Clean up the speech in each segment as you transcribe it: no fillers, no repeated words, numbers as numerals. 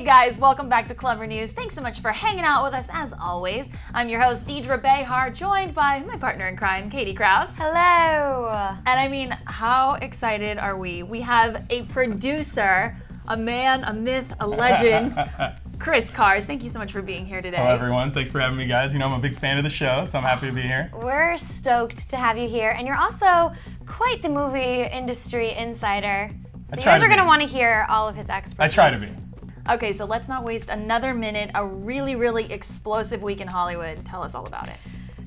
Hey guys, welcome back to Clevver News. Thanks so much for hanging out with us as always. I'm your host, Deidre Behar, joined by my partner in crime, Katie Krause. Hello. And I mean, how excited are we? We have a producer, a man, a myth, a legend, Chris Cars. Thank you so much for being here today. Hello everyone, thanks for having me guys. You know I'm a big fan of the show, so I'm happy to be here. We're stoked to have you here, and you're also quite the movie industry insider. So you guys are going to want to hear all of his expertise. I try to be. Okay, so let's not waste another minute. A really, really explosive week in Hollywood. Tell us all about it.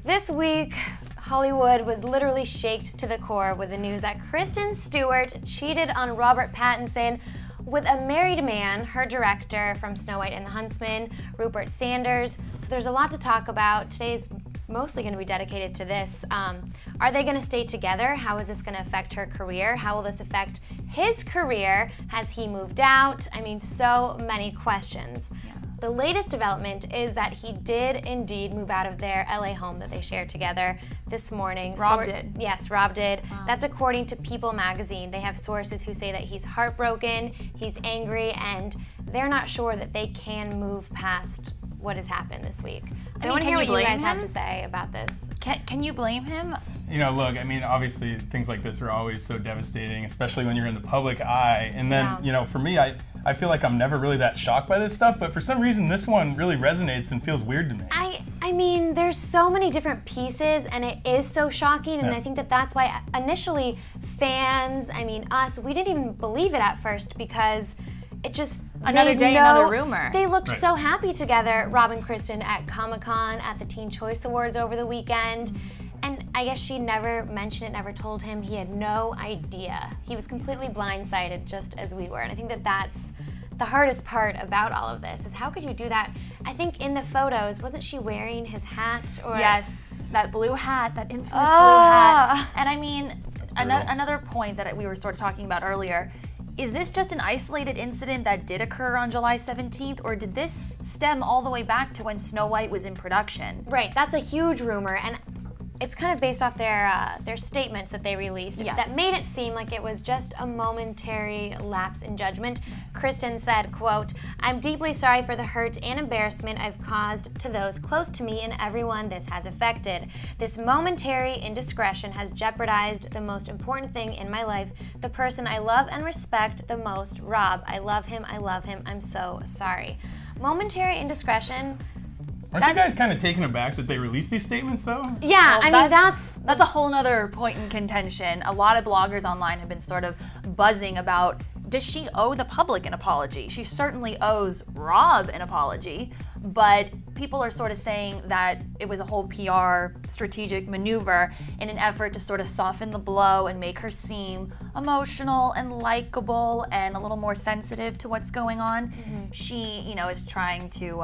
This week, Hollywood was literally shaked to the core with the news that Kristen Stewart cheated on Robert Pattinson with a married man, her director from Snow White and the Huntsman, Rupert Sanders. So there's a lot to talk about. Today's mostly going to be dedicated to this. Are they going to stay together? How is this going to affect her career? How will this affect his career? Has he moved out? I mean, so many questions. Yeah. The latest development is that he did indeed move out of their LA home that they shared together this morning. Rob did. Yes, Rob did. Wow. That's according to People magazine. They have sources who say that he's heartbroken, he's angry, and they're not sure that they can move past what has happened this week. So I want to hear what you guys have to say about this. Can you blame him? You know, look, I mean, obviously things like this are always so devastating, especially when you're in the public eye. And then, you know, for me, I feel like I'm never really that shocked by this stuff, but for some reason this one really resonates and feels weird to me. I mean, there's so many different pieces, and it is so shocking, and I think that that's why initially fans, I mean us, we didn't even believe it at first because it just... Another day, another rumor. They looked so happy together, Rob and Kristen, at Comic-Con, at the Teen Choice Awards over the weekend. And I guess she never mentioned it, never told him. He had no idea. He was completely blindsided, just as we were. And I think that that's the hardest part about all of this, is how could you do that? I think in the photos, wasn't she wearing his hat? Or yes, that blue hat, that infamous blue hat. And I mean, another point that we were sort of talking about earlier, is this just an isolated incident that did occur on July 17th, or did this stem all the way back to when Snow White was in production? Right, that's a huge rumor, and it's kind of based off their statements that they released that made it seem like it was just a momentary lapse in judgment. Kristen said, quote, "I'm deeply sorry for the hurt and embarrassment I've caused to those close to me and everyone this has affected. This momentary indiscretion has jeopardized the most important thing in my life, the person I love and respect the most, Rob. I love him, I'm so sorry." Momentary indiscretion. Aren't you guys kind of taken aback that they released these statements, though? Yeah, well, I mean, that's a whole nother point in contention. A lot of bloggers online have been sort of buzzing about, does she owe the public an apology? She certainly owes Rob an apology, but people are sort of saying that it was a whole PR strategic maneuver in an effort to sort of soften the blow and make her seem emotional and likable and a little more sensitive to what's going on. She, you know, is trying to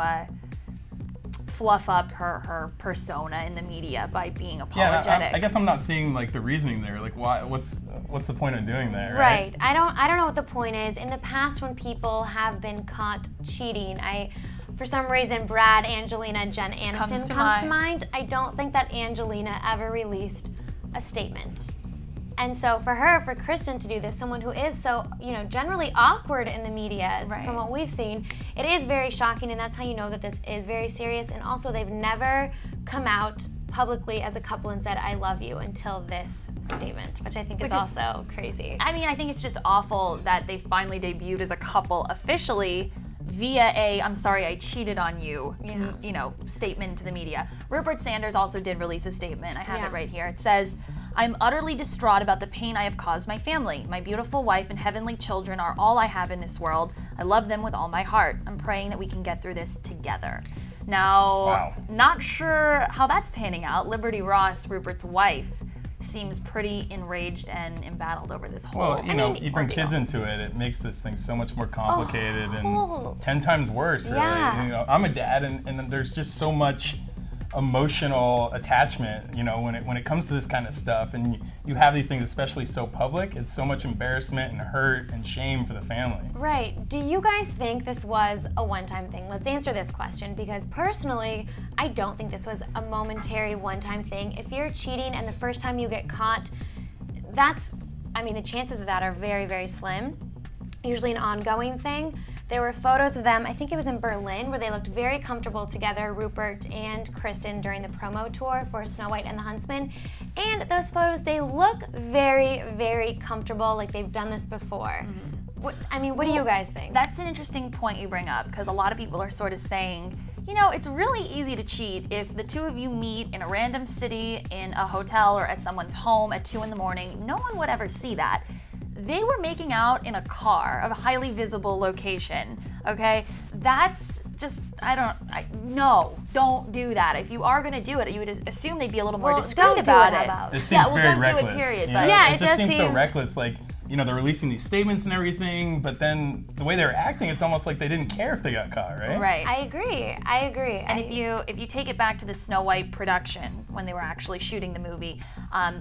fluff up her persona in the media by being apologetic. Yeah, I guess I'm not seeing like the reasoning there. Like, why? What's the point of doing that? Right. I don't know what the point is. In the past, when people have been caught cheating, for some reason, Brad, Angelina, Jen Aniston comes to mind. I don't think that Angelina ever released a statement. And so for Kristen to do this, someone who is so, you know, generally awkward in the media, from what we've seen, it is very shocking, and that's how you know that this is very serious. And also, they've never come out publicly as a couple and said, "I love you," until this statement, which I think is also crazy. I mean, I think it's just awful that they finally debuted as a couple officially via a "I'm sorry I cheated on you," you know, statement to the media. Rupert Sanders also did release a statement. I have it right here. It says, "I'm utterly distraught about the pain I have caused my family. My beautiful wife and heavenly children are all I have in this world. I love them with all my heart. I'm praying that we can get through this together." Now, not sure how that's panning out. Liberty Ross, Rupert's wife, seems pretty enraged and embattled over this whole Well, you know, you bring kids into it, it makes this thing so much more complicated and 10 times worse, really. You know, I'm a dad, and there's just so much emotional attachment, you know, when it comes to this kind of stuff, and you have these things, especially so public, it's so much embarrassment and hurt and shame for the family. Right. Do you guys think this was a one-time thing? Let's answer this question, because personally, I don't think this was a momentary one-time thing. If you're cheating and the first time you get caught, I mean, the chances of that are very, very slim. Usually an ongoing thing. There were photos of them, I think it was in Berlin, where they looked very comfortable together, Rupert and Kristen, during the promo tour for Snow White and the Huntsman. And those photos, they look very, very comfortable, like they've done this before. What do you guys think? That's an interesting point you bring up, because a lot of people are sort of saying, you know, it's really easy to cheat if the two of you meet in a random city, in a hotel, or at someone's home at 2 in the morning. No one would ever see that. They were making out in a car, a highly visible location, okay? That's just, no, don't do that. If you are gonna do it, you would assume they'd be a little more discreet about it. It seems very don't reckless. Do it, period. Yeah, yeah, it just seems so reckless. Like, you know, they're releasing these statements and everything, but then the way they're acting, it's almost like they didn't care if they got caught, right? Right. I agree. And if you take it back to the Snow White production, when they were actually shooting the movie,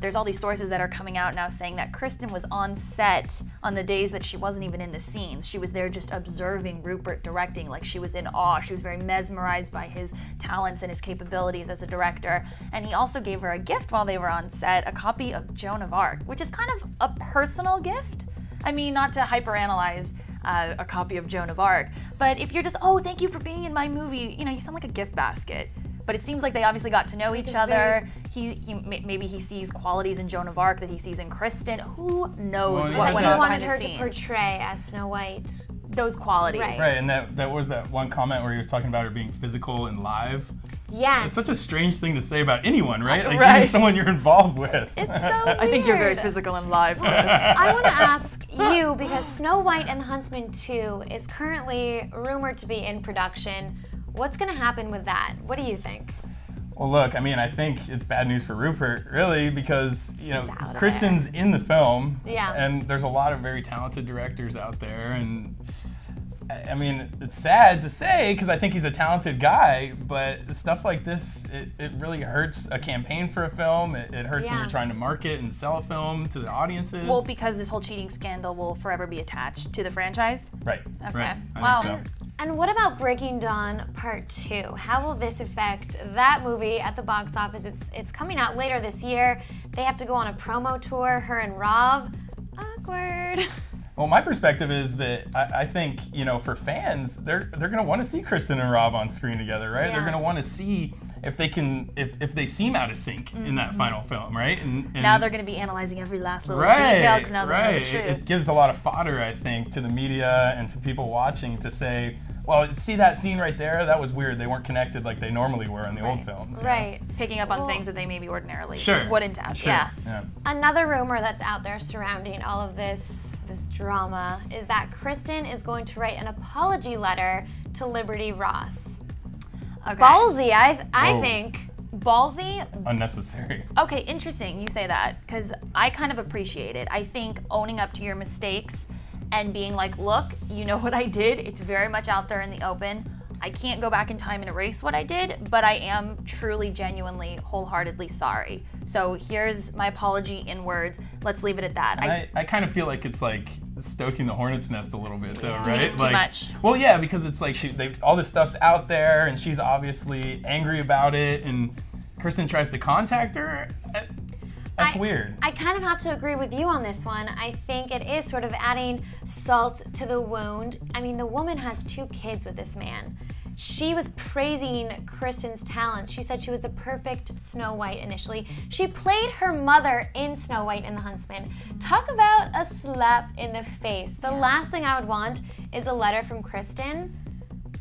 there's all these sources that are coming out now saying that Kristen was on set on the days that she wasn't even in the scenes. She was there just observing Rupert directing, like she was in awe. She was very mesmerized by his talents and his capabilities as a director. And he also gave her a gift while they were on set, a copy of Joan of Arc, which is kind of a personal gift. I mean, not to hyperanalyze a copy of Joan of Arc, but if you're just, oh, thank you for being in my movie, you know, you sound like a gift basket. But it seems like they obviously got to know each other. Maybe he sees qualities in Joan of Arc that he sees in Kristen. Who knows what went on behind the scenes? He wanted her to portray as Snow White those qualities. Right, and that was that one comment where he was talking about her being physical and live. Yes. It's such a strange thing to say about anyone, right? Like even someone you're involved with. It's so weird. I think you're very physical and live. I want to ask you, because Snow White and the Huntsman 2 is currently rumored to be in production. What's going to happen with that? What do you think? Well, look, I mean, I think it's bad news for Rupert, really, because, you know, Kristen's in the film, and there's a lot of very talented directors out there, and I mean, it's sad to say, because I think he's a talented guy, but stuff like this, it really hurts a campaign for a film. It hurts when you're trying to market and sell a film to the audiences. Well, because this whole cheating scandal will forever be attached to the franchise? Right. Okay. Right. Wow. I think so. And what about Breaking Dawn Part 2? How will this affect that movie at the box office? It's coming out later this year. They have to go on a promo tour, her and Rob. Awkward. Well, my perspective is that I think, you know, for fans, they're going to want to see Kristen and Rob on screen together, right? Yeah. They're going to want to see if they can, if they seem out of sync in that final film, right? And now they're going to be analyzing every last little detail, because now they know the truth. It gives a lot of fodder, I think, to the media and to people watching to say, well, see that scene right there? That was weird. They weren't connected like they normally were in the old films. Right. Picking up on things that they maybe ordinarily wouldn't have. Sure. Yeah. Another rumor that's out there surrounding all of this drama is that Kristen is going to write an apology letter to Liberty Ross. Okay. Ballsy, I think. Ballsy? Unnecessary. Okay, interesting you say that, because I kind of appreciate it. I think owning up to your mistakes and being like, look, you know what I did? It's very much out there in the open. I can't go back in time and erase what I did, but I am truly, genuinely, wholeheartedly sorry. So here's my apology in words. Let's leave it at that. And I kind of feel like it's like stoking the hornet's nest a little bit, though, right? I think it's too much. Well, yeah, because it's like all this stuff's out there, and she's obviously angry about it, and Kristen tries to contact her. That's weird. I kind of have to agree with you on this one. I think it is sort of adding salt to the wound. I mean, the woman has 2 kids with this man. She was praising Kristen's talents. She said she was the perfect Snow White initially. She played her mother in Snow White and the Huntsman. Talk about a slap in the face. The last thing I would want is a letter from Kristen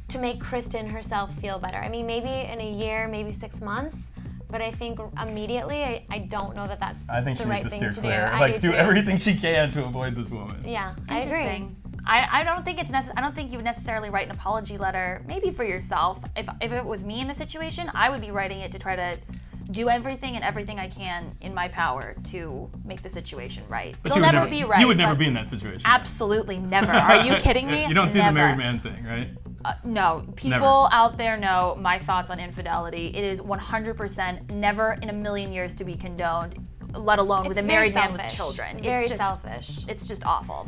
to make Kristen herself feel better. I mean, maybe in a year, maybe 6 months, but I think immediately, I don't know that that's the right thing to do. I think she needs to steer clear. Like, do everything she can to avoid this woman. Yeah, I agree. I don't think I don't think you would necessarily write an apology letter, maybe for yourself. If it was me in the situation, I would be writing it to try to do everything I can in my power to make the situation right. But it'll never be right. You would never be in that situation. Absolutely never. Are you kidding me? You don't do the married man thing, right? No. People out there know my thoughts on infidelity. It is 100% never in a million years to be condoned, let alone with a married man with children. Very selfish. It's just awful.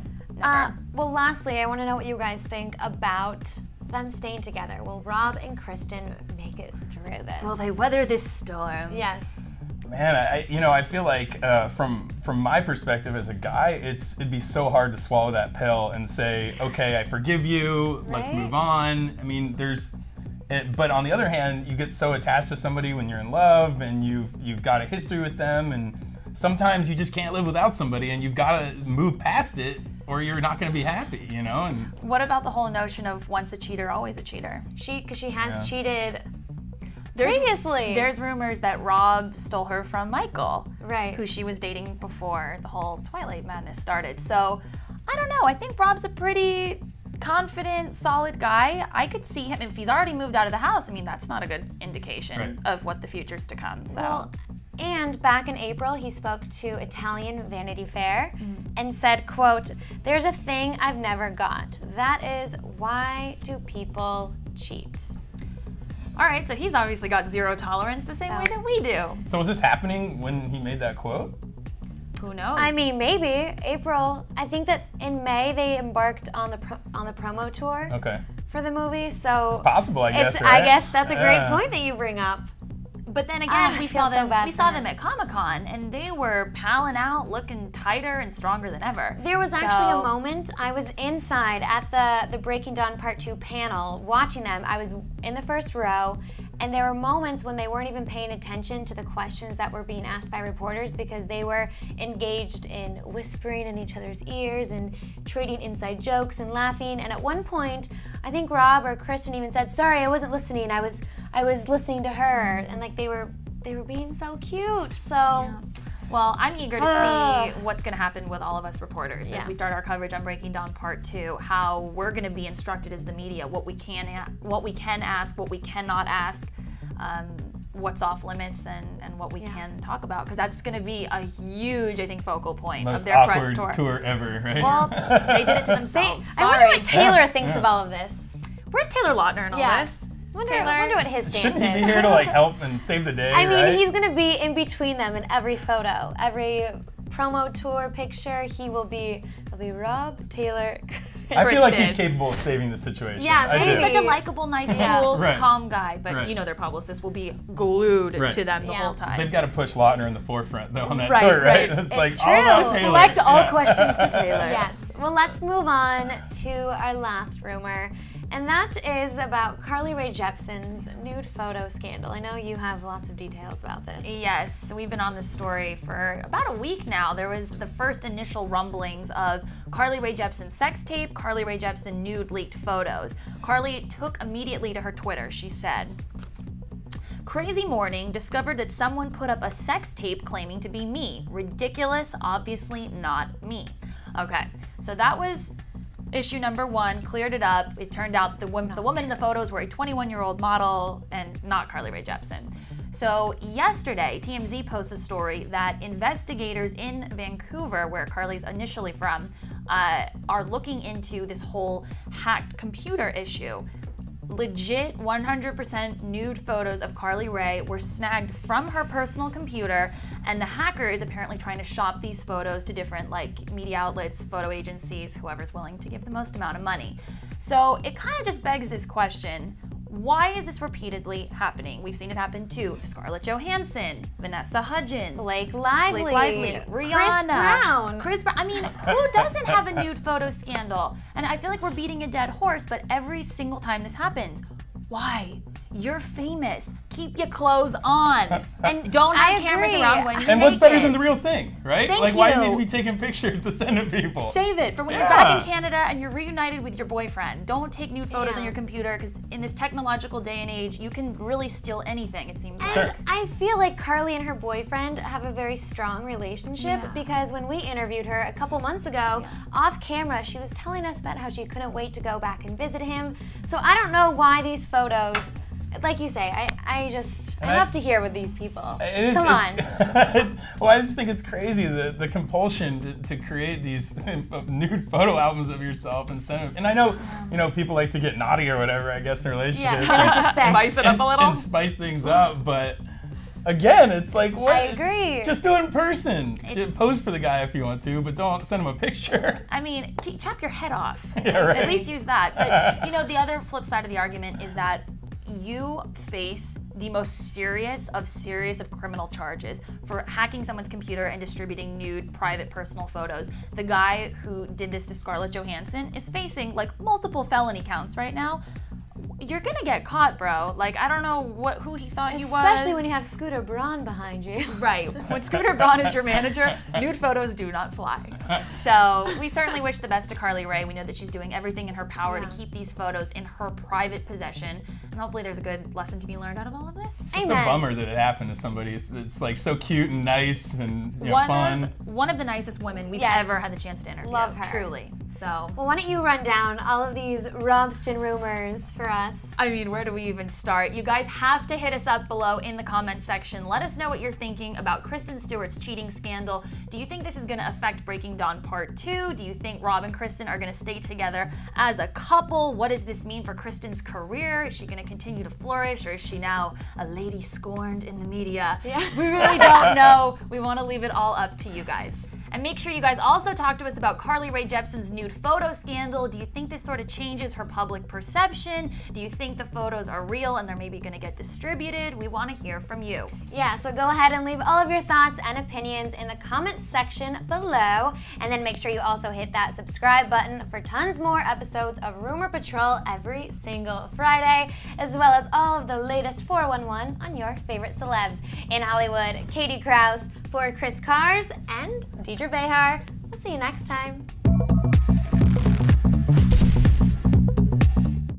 Well, lastly, I want to know what you guys think about them staying together. Will Rob and Kristen make it through this? Will they weather this storm? Yes. Man, I feel like from from my perspective as a guy, it'd be so hard to swallow that pill and say, okay, I forgive you, let's move on. I mean, but on the other hand, you get so attached to somebody when you're in love and you've got a history with them, and sometimes you just can't live without somebody, and you've got to move past it or you're not going to be happy, you know? And what about the whole notion of once a cheater, always a cheater? Because she has cheated previously. There's rumors that Rob stole her from Michael, right? Who she was dating before the whole Twilight madness started. So I don't know. I think Rob's a pretty confident, solid guy. I could see him if he's already moved out of the house. I mean, that's not a good indication of what the future's to come. So. Well, and back in April, he spoke to Italian Vanity Fair and said, quote, "There's a thing I've never got. That is, why do people cheat?" All right, so he's obviously got zero tolerance the same way that we do. So was this happening when he made that quote? Who knows? I mean, maybe. April, I think that in May they embarked on the promo tour for the movie, so... It's possible, I guess, right? I guess that's a great point that you bring up. But then again, we saw them at Comic-Con, and they were palling out, looking tighter and stronger than ever. There was actually a moment, I was inside at the Breaking Dawn Part 2 panel, watching them. I was in the first row, and there were moments when they weren't even paying attention to the questions that were being asked by reporters because they were engaged in whispering in each other's ears and trading inside jokes and laughing. And at one point, I think Rob or Kristen even said, "Sorry, I wasn't listening. I was listening to her," and like they were being so cute. So, well, I'm eager to see what's going to happen with all of us reporters as we start our coverage on Breaking Dawn Part 2. How we're going to be instructed as the media, what we can ask, what we cannot ask, what's off limits, and what we can talk about, because that's going to be a huge, I think, focal point of their press tour. Most awkward tour ever, right? Well, they did it to themselves. I wonder what Taylor thinks of all of this. Where's Taylor Lautner in all this? I wonder what his stance is. Shouldn't he be here to like help and save the day? I mean, he's gonna be in between them in every photo, every promo tour picture. He'll be Rob, Taylor, I feel like he's capable of saving the situation. Yeah, he's such a likable, nice, cool, calm guy. But you know, their publicist will be glued to them the whole time. They've got to push Lautner in the forefront though on that tour, right? It's like true. all about Taylor. Collect all questions to Taylor. Yes. Well, let's move on to our last rumor. And that is about Carly Rae Jepsen's nude photo scandal. I know you have lots of details about this. Yes, we've been on this story for about a week now. There was the first initial rumblings of Carly Rae Jepsen's sex tape, Carly Rae Jepsen nude leaked photos. Carly took immediately to her Twitter. She said, "Crazy morning, discovered that someone put up a sex tape claiming to be me. Ridiculous, obviously not me." Okay, so that was issue number one, cleared it up. It turned out the woman in the photos were a 21-year-old model and not Carly Rae Jepsen. So yesterday, TMZ posted a story that investigators in Vancouver, where Carly's initially from, are looking into this whole hacked computer issue. Legit 100% nude photos of Carly Rae were snagged from her personal computer, and the hacker is apparently trying to shop these photos to different media outlets, photo agencies, whoever's willing to give the most amount of money. So it kind of just begs this question: why is this repeatedly happening? We've seen it happen to Scarlett Johansson, Vanessa Hudgens, Blake Lively, Rihanna, Chris Brown. I mean, who doesn't have a nude photo scandal? And I feel like we're beating a dead horse, but every single time this happens, why? You're famous. Keep your clothes on. And don't have cameras around when you're And what's better than the real thing, right? Thank why you. do you need to be taking pictures to send to people? Save it for when you're back in Canada and you're reunited with your boyfriend. Don't take nude photos on your computer, because in this technological day and age, you can really steal anything, it seems like. And I feel like Carly and her boyfriend have a very strong relationship, because when we interviewed her a couple months ago, off camera, she was telling us about how she couldn't wait to go back and visit him. So I don't know why these photos, like you say, I love to hear with these people. Come on. Well, I just think it's crazy, the compulsion to create these nude photo albums of yourself and send them. And I know, people like to get naughty or whatever, I guess, in relationships. Yeah, spice it up a little. And spice things up, but again, it's like, what? I agree. Just do it in person. Pose for the guy if you want to, but don't send him a picture. I mean, chop your head off. Yeah, right. At least use that. But, the other flip side of the argument is that you face the most serious of criminal charges for hacking someone's computer and distributing nude, private, personal photos. The guy who did this to Scarlett Johansson is facing like multiple felony counts right now. You're gonna get caught, bro. Like, I don't know who he thought he was. Especially when you have Scooter Braun behind you. Right. When Scooter Braun is your manager, nude photos do not fly. So we certainly wish the best to Carly Rae. We know that she's doing everything in her power to keep these photos in her private possession. And hopefully there's a good lesson to be learned out of all of this. It's just a bummer that it happened to somebody that's like so cute and nice and fun. One of the nicest women we've ever had the chance to interview. Love her. Truly. So. Well, why don't you run down all of these Robston rumors for us? I mean, where do we even start? You guys have to hit us up below in the comment section. Let us know what you're thinking about Kristen Stewart's cheating scandal. Do you think this is going to affect Breaking Dawn Part 2? Do you think Rob and Kristen are going to stay together as a couple? What does this mean for Kristen's career? Is she going to continue to flourish, or is she now a lady scorned in the media? Yeah. We really don't know. We want to leave it all up to you guys. And make sure you guys also talk to us about Carly Rae Jepsen's nude photo scandal. Do you think this sort of changes her public perception? Do you think the photos are real and they're maybe going to get distributed? We want to hear from you. Yeah, so go ahead and leave all of your thoughts and opinions in the comments section below. And then make sure you also hit that subscribe button for tons more episodes of Rumor Patrol every single Friday, as well as all of the latest 411 on your favorite celebs. In Hollywood, Katie Krause for Chris Cars and Deidre Behar. We'll see you next time.